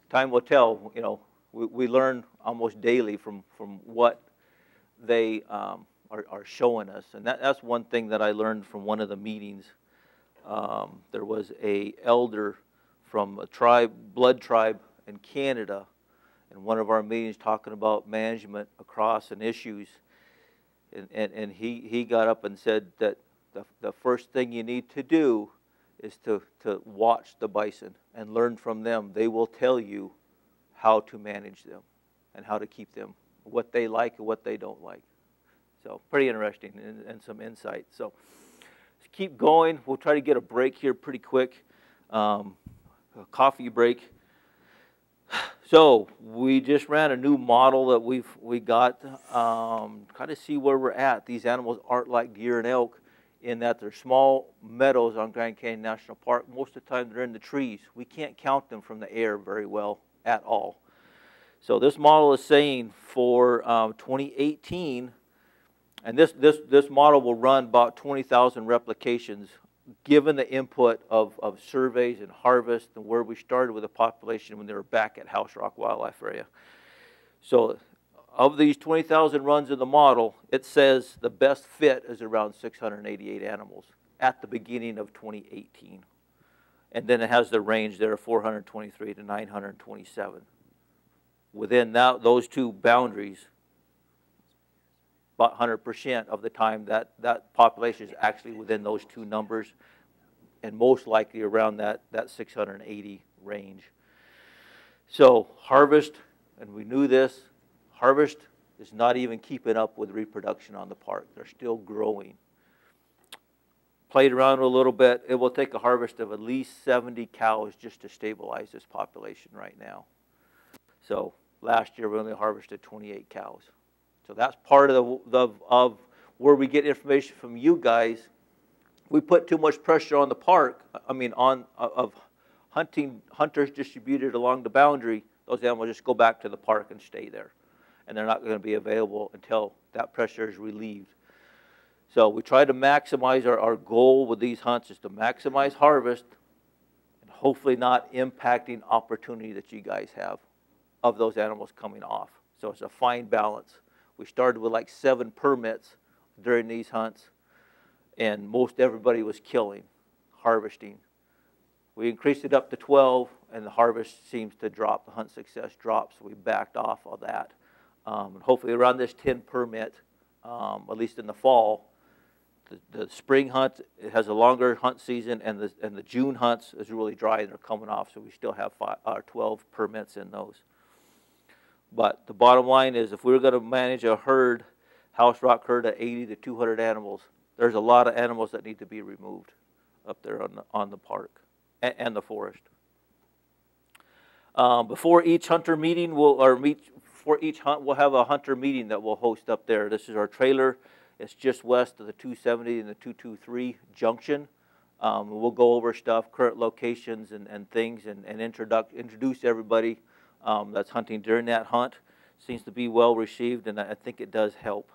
Time will tell. You know, we learn almost daily from what they are showing us, and that's one thing that I learned from one of the meetings. There was a elder from a blood tribe in Canada, in one of our meetings talking about management across and issues, and he got up and said that the first thing you need to do is to watch the bison and learn from them. They will tell you how to manage them and how to keep them, what they like and what they don't like. So pretty interesting and some insight. So let's keep going. We'll try to get a break here pretty quick, a coffee break. So we just ran a new model that we got, kind of see where we're at. These animals aren't like deer and elk in that they're small meadows on Grand Canyon National Park. Most of the time they're in the trees. We can't count them from the air very well at all. So this model is saying for 2018, and this model will run about 20,000 replications given the input of surveys and harvest and where we started with the population when they were back at House Rock Wildlife Area. So of these 20,000 runs in the model, it says the best fit is around 688 animals at the beginning of 2018. And then it has the range there of 423 to 927. Within those two boundaries, about 100% of the time that that population is actually within those two numbers, and most likely around that 680 range. So harvest, and we knew this, harvest is not even keeping up with reproduction on the park. They're still growing. Played around a little bit. It will take a harvest of at least 70 cows just to stabilize this population right now. So last year we only harvested 28 cows. So that's part of of where we get information from you guys. We put too much pressure on the park. I mean, of hunters distributed along the boundary. Those animals just go back to the park and stay there, and they're not going to be available until that pressure is relieved. So we try to maximize our goal with these hunts is to maximize harvest and hopefully not impacting opportunity that you guys have of those animals coming off. So it's a fine balance. We started with like 7 permits during these hunts, and most everybody was killing, harvesting. We increased it up to 12, and the harvest seems to drop. The hunt success drops, so we backed off of that. And hopefully around this 10 permit, at least in the fall, the spring hunt, it has a longer hunt season, and the June hunts is really dry and they're coming off, so we still have 12 permits in those. But the bottom line is, if we were going to manage a herd, house rock herd of 80 to 200 animals, there's a lot of animals that need to be removed up there on the park and the forest. Before each hunter meeting, before each hunt, we'll have a hunter meeting that we'll host up there. This is our trailer. It's just west of the 270 and the 223 junction. We'll go over stuff, current locations and things, and introduce everybody that's hunting during that hunt. Seems to be well received, and I think it does help.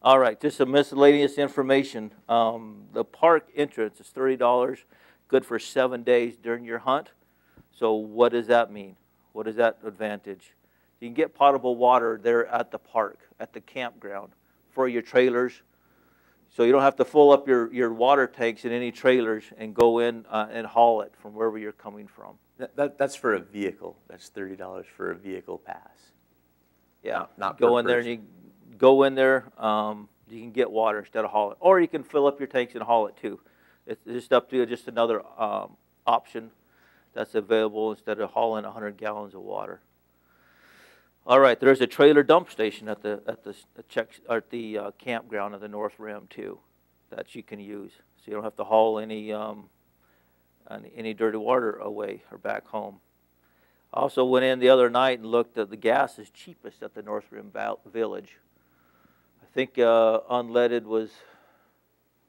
All right, just some miscellaneous information. The park entrance is $30, good for 7 days during your hunt. So what does that mean? What is that advantage? You can get potable water there at the park, at the campground, for your trailers. So you don't have to fill up your water tanks in any trailers and go in and haul it from wherever you're coming from.
That's for a vehicle. That's $30 for a vehicle pass.
Yeah,
not
go
per
in there
person.
and you go in there. You can get water instead of haul it, or you can fill up your tanks and haul it too. It's just up to you. Just another option that's available instead of hauling 100 gallons of water. All right, there's a trailer dump station at the campground of the North Rim too, that you can use. So you don't have to haul any dirty water away or back home. I also went in the other night and looked at the gas is cheapest at the North Rim Village. I think unleaded was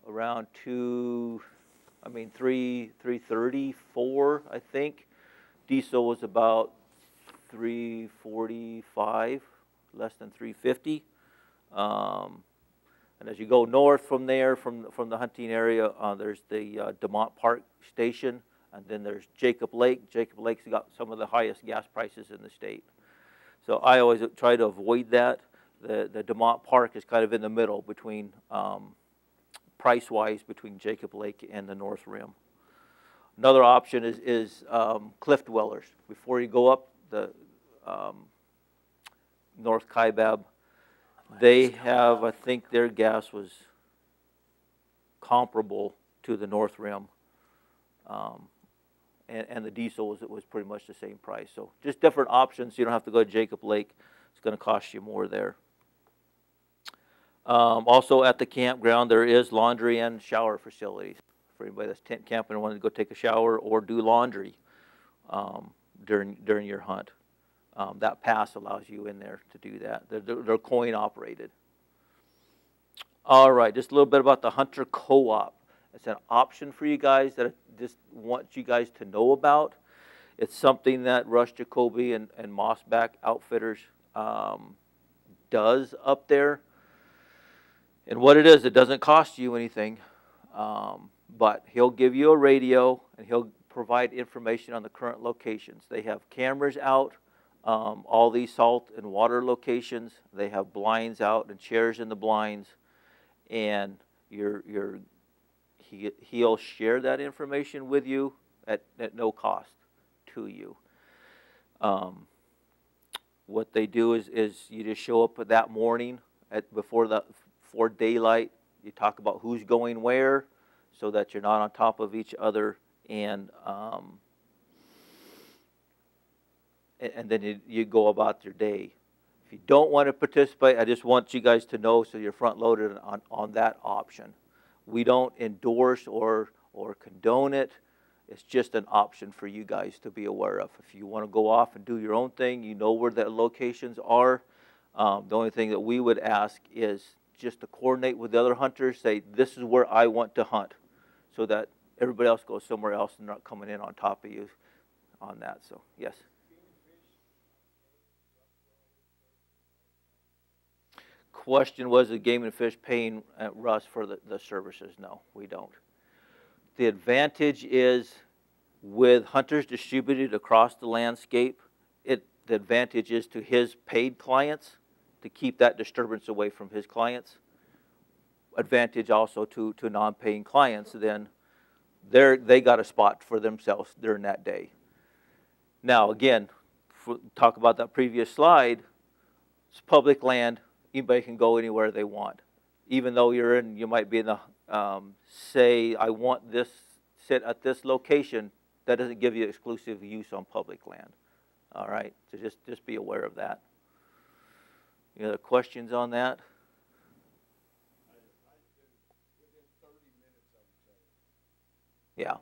around $3.34, I think. Diesel was about $3.45, less than $3.50. And as you go north from there, from the hunting area, there's the DeMont Park Station, and then there's Jacob Lake. Jacob Lake's got some of the highest gas prices in the state. So I always try to avoid that. The DeMont Park is kind of in the middle between, price-wise, between Jacob Lake and the North Rim. Another option is cliff dwellers. Before you go up the North Kaibab, they have, I think their gas was comparable to the North Rim, and the diesel was pretty much the same price. So just different options. You don't have to go to Jacob Lake. It's going to cost you more there. Also at the campground, there is laundry and shower facilities for anybody that's tent camping and wanting to go take a shower or do laundry during your hunt. That pass allows you in there to do that. They're coin operated. All right, just a little bit about the Hunter Co-op. It's an option for you guys that I just want you guys to know about. It's something that Rush Jacoby and Mossback Outfitters does up there. And what it is, it doesn't cost you anything, but he'll give you a radio and he'll provide information on the current locations. They have cameras out, all these salt and water locations. They have blinds out and chairs in the blinds, and he'll share that information with you at no cost to you. What they do is you just show up that morning before daylight. You talk about who's going where, so that you're not on top of each other, and then you go about your day. If you don't want to participate, I just want you guys to know, so you're front loaded on that option. We don't endorse or condone it. It's just an option for you guys to be aware of. If you want to go off and do your own thing, you know where the locations are. The only thing that we would ask is just to coordinate with the other hunters, say, this is where I want to hunt, so that everybody else goes somewhere else and not coming in on top of you on that. So, yes. Question was, the Game and Fish paying Russ for the services? No, we don't. The advantage is, with hunters distributed across the landscape, the advantage is to his paid clients to keep that disturbance away from his clients. Advantage also to non-paying clients, then they got a spot for themselves during that day. Now again, talk about that previous slide, it's public land, anybody can go anywhere they want. Even though you might be in the, say, I want this, sit at this location, that doesn't give you exclusive use on public land. All right, so just be aware of that. Any other questions on that? Yeah,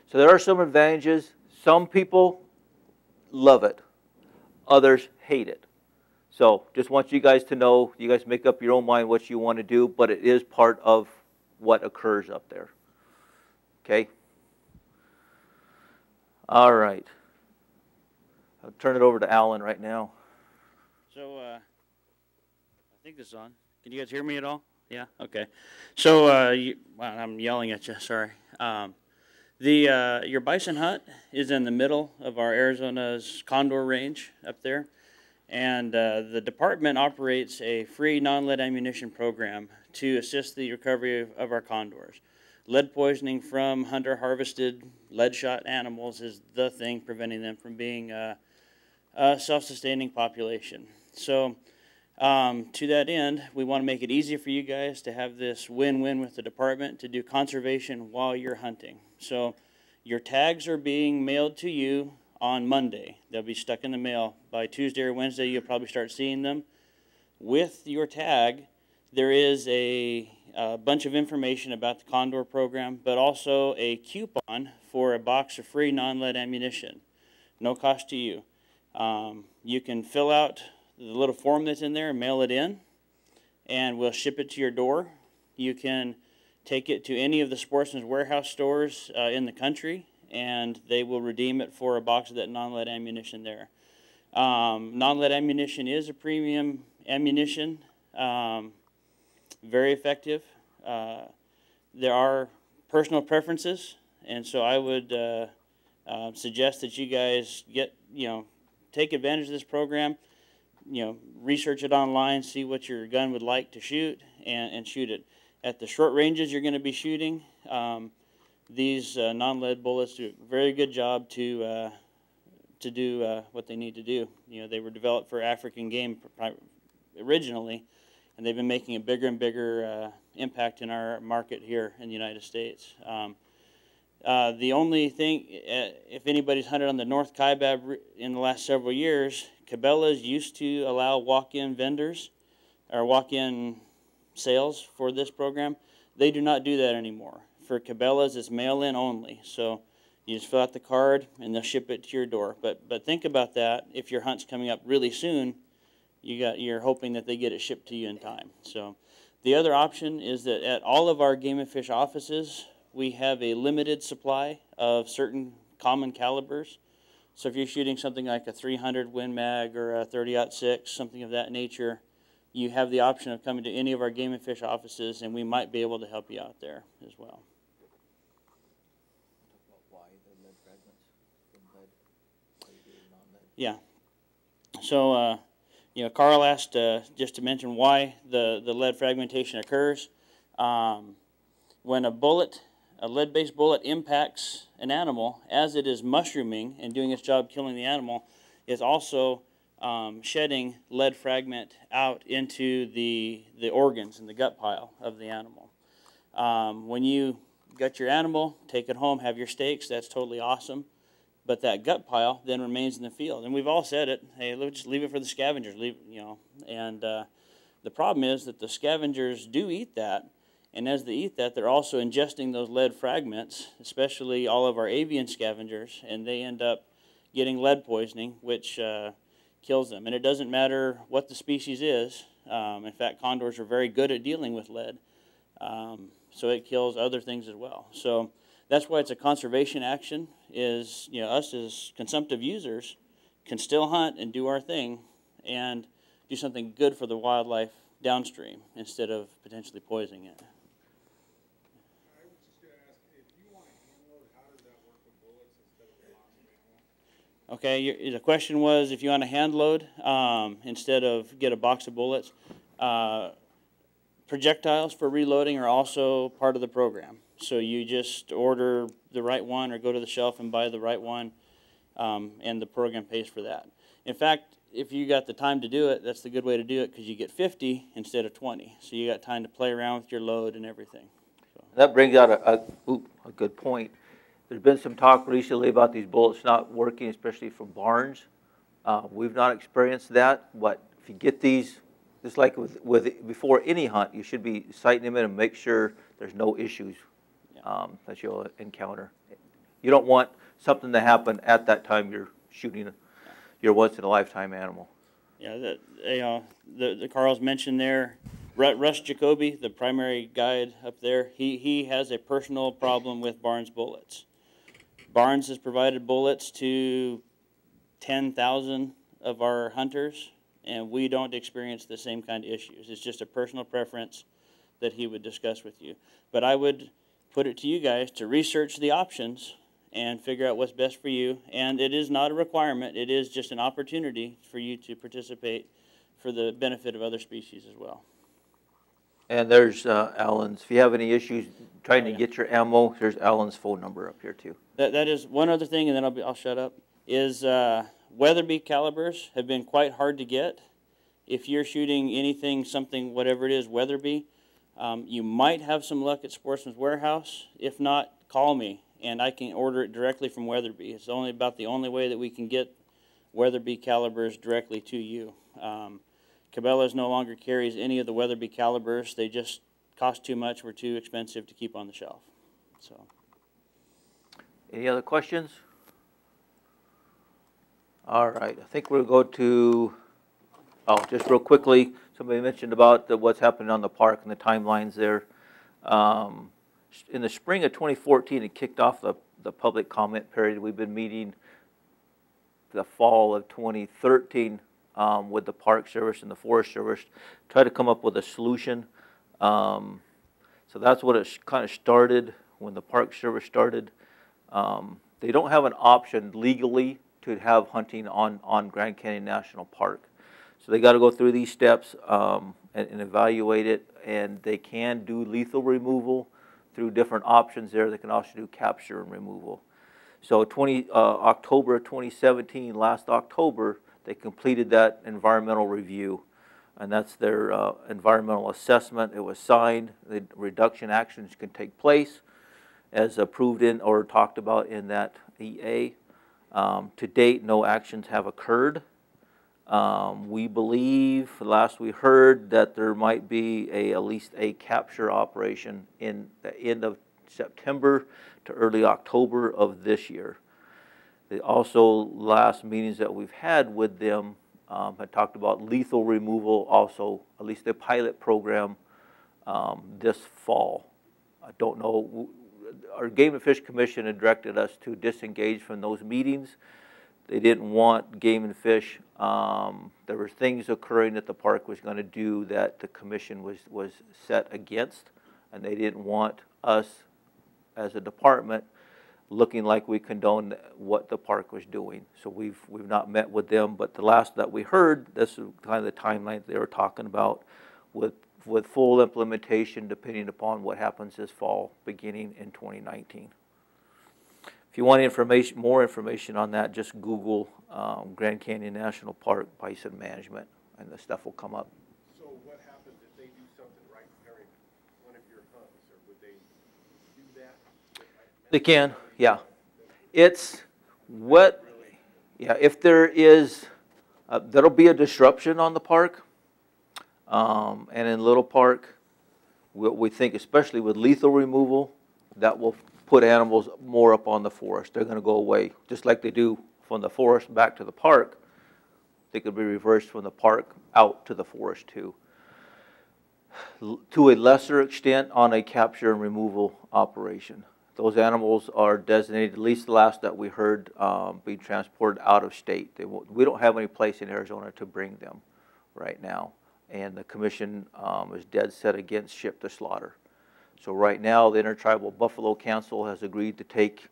so there are some advantages. Some people love it, others hate it. So just want you guys to know, you guys make up your own mind what you want to do, but it is part of what occurs up there. Okay? All right. I'll turn it over to Alan right now.
So, I think this is on. Can you guys hear me at all? Yeah? Okay. So, well, I'm yelling at you, sorry. Your bison hunt is in the middle of our Arizona's Condor Range up there. And the department operates a free non-lead ammunition program to assist the recovery of our condors. Lead poisoning from hunter-harvested lead-shot animals is the thing preventing them from being a self-sustaining population. So to that end, we want to make it easy for you guys to have this win-win with the department to do conservation while you're hunting. So your tags are being mailed to you on Monday. They'll be stuck in the mail. By Tuesday or Wednesday, you'll probably start seeing them. With your tag, there is a bunch of information about the Condor program, but also a coupon for a box of free non-lead ammunition. No cost to you. You can fill out the little form that's in there and mail it in, and we'll ship it to your door. You can take it to any of the Sportsman's Warehouse stores in the country, and they will redeem it for a box of that non-lead ammunition there. Non-lead ammunition is a premium ammunition, very effective. There are personal preferences, and so I would suggest that you guys take advantage of this program. Research it online, see what your gun would like to shoot, and shoot it. At the short ranges you're going to be shooting, these non-lead bullets do a very good job to do what they need to do. They were developed for African game originally, and they've been making a bigger and bigger impact in our market here in the United States. The only thing, if anybody's hunted on the North Kaibab in the last several years, Cabela's used to allow walk-in vendors or walk-in sales for this program. They do not do that anymore. For Cabela's, it's mail-in only. So you just fill out the card and they'll ship it to your door. But think about that. If your hunt's coming up really soon, you're hoping that they get it shipped to you in time. So the other option is that at all of our Game and Fish offices, we have a limited supply of certain common calibers. So if you're shooting something like a 300 Win Mag or a 30-06, something of that nature, you have the option of coming to any of our Game and Fish offices, and we might be able to help you out there as well. Yeah. So, Carl asked just to mention why the lead fragmentation occurs. When a lead-based bullet impacts an animal, as it is mushrooming and doing its job killing the animal, is also shedding lead fragment out into the organs and the gut pile of the animal. When you gut your animal, take it home, have your steaks, that's totally awesome. But that gut pile then remains in the field. And we've all said it, hey, let's just leave it for the scavengers, And the problem is that the scavengers do eat that. And as they eat that, they're also ingesting those lead fragments, especially all of our avian scavengers, and they end up getting lead poisoning, which kills them. And it doesn't matter what the species is. In fact, condors are very good at dealing with lead. So it kills other things as well. So that's why it's a conservation action, is us as consumptive users can still hunt and do our thing and do something good for the wildlife downstream instead of potentially poisoning it.
I was just going to ask, if you want to hand load, how does that work with bullets instead of a box of ammo?
Okay, the question was if you want to hand load instead of get a box of bullets. Projectiles for reloading are also part of the program. So you just order the right one or go to the shelf and buy the right one, and the program pays for that. In fact, if you got the time to do it, that's the good way to do it, because you get 50 instead of 20. So you got time to play around with your load and everything. So.
That brings out a good point. There's been some talk recently about these bullets not working, especially from barns. We've not experienced that, but if you get these, just like with before any hunt, you should be sighting them in and make sure there's no issues that you'll encounter. You don't want something to happen at that time you're shooting your once-in-a-lifetime animal.
Yeah, the Carl's mentioned there, Russ Jacoby, the primary guide up there, he has a personal problem with Barnes bullets. Barnes has provided bullets to 10,000 of our hunters, and we don't experience the same kind of issues. It's just a personal preference that he would discuss with you. But I would put it to you guys to research the options and figure out what's best for you. And it is not a requirement. It is just an opportunity for you to participate for the benefit of other species as well.
And there's Alan's. If you have any issues trying to get your ammo, there's Alan's phone number up here too.
That is one other thing, and then I'll shut up, is Weatherby calibers have been quite hard to get. If you're shooting anything, something, whatever it is, Weatherby, you might have some luck at Sportsman's Warehouse. If not, call me, and I can order it directly from Weatherby. It's only about the only way that we can get Weatherby calibers directly to you. Cabela's no longer carries any of the Weatherby calibers. They just cost too much, were too expensive to keep on the shelf. So,
any other questions? All right, I think we'll go to, just real quickly, somebody mentioned about what's happening on the park and the timelines there. In the spring of 2014, it kicked off the public comment period. We've been meeting the fall of 2013 with the Park Service and the Forest Service, try to come up with a solution. So that's what it kind of started when the Park Service started. They don't have an option legally to have hunting on Grand Canyon National Park. So they got to go through these steps and evaluate it, and they can do lethal removal through different options there. They can also do capture and removal. So October of 2017, last October, they completed that environmental review, and that's their environmental assessment. It was signed. The reduction actions can take place as approved in or talked about in that EA. To date, no actions have occurred. We believe, last we heard, that there might be at least a capture operation in the end of September to early October of this year. They also, last meetings that we've had with them, had talked about lethal removal also, at least a pilot program this fall. I don't know, our Game and Fish Commission had directed us to disengage from those meetings. They didn't want Game and Fish. There were things occurring that the park was going to do that the commission was set against, and they didn't want us as a department looking like we condoned what the park was doing. So we've not met with them, but the last that we heard, this is kind of the timeline they were talking about with full implementation depending upon what happens this fall, beginning in 2019. If you want information, more information on that, just Google Grand Canyon National Park Bison Management, and the stuff will come up.
So what happens if they do something right during one of your hunts, or would they do that?
They can, yeah. It's what, yeah, if there is, there'll be a disruption on the park. And in Little Park, we think, especially with lethal removal, that will put animals more up on the forest. They're going to go away, just like they do from the forest back to the park. They could be reversed from the park out to the forest too. To a lesser extent on a capture and removal operation. Those animals are designated, at least the last that we heard, being transported out of state. We don't have any place in Arizona to bring them right now. And the commission is dead set against ship to slaughter. So right now, the Intertribal Buffalo Council has agreed to take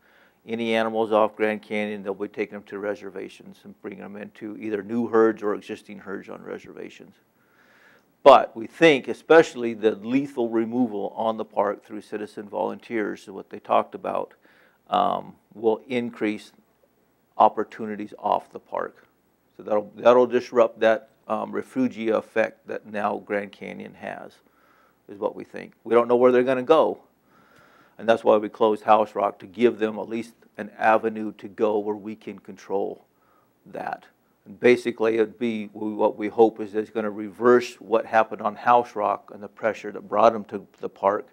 any animals off Grand Canyon. They'll be taking them to reservations and bringing them into either new herds or existing herds on reservations. But we think, especially the lethal removal on the park through citizen volunteers, what they talked about, will increase opportunities off the park. So that'll disrupt that refugia effect that now Grand Canyon has, is what we think. We don't know where they're going to go, and that's why we closed House Rock, to give them at least an avenue to go where we can control that. And basically, it'd be what we hope is it's going to reverse what happened on House Rock and the pressure that brought them to the park,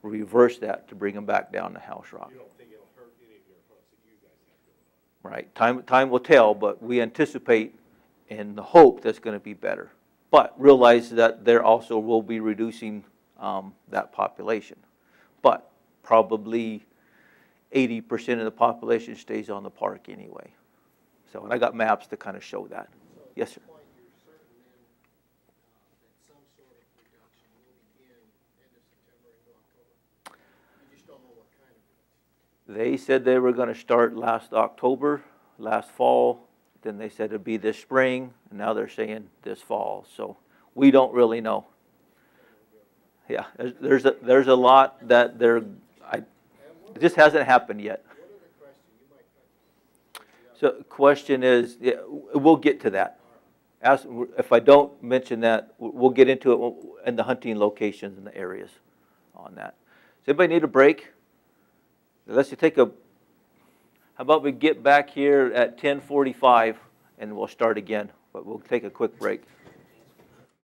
reverse that to bring them back down to House Rock.
You don't think it'll hurt any of your hunts that you guys have going on?
Right. Time will tell, but we anticipate and the hope that's going to be better. But realize that there also will be reducing that population. But probably 80% of the population stays on the park anyway. So, and I got maps to kind of show that.
So at
Yes,
this
sir.
point, you're certain then that some sort of reduction will begin end of September into October? You just don't know what kind of reduction?
They said they were going to start last October, last fall. Then they said it'd be this spring, and now they're saying this fall. So we don't really know. Yeah, there's a lot that it just hasn't happened yet.
What other question you might touch?
So the question is, yeah, we'll get to that. If I don't mention that, we'll get into it in the hunting locations and the areas on that. Does anybody need a break? Let's take a, how about we get back here at 10:45 and we'll start again, but we'll take a quick break.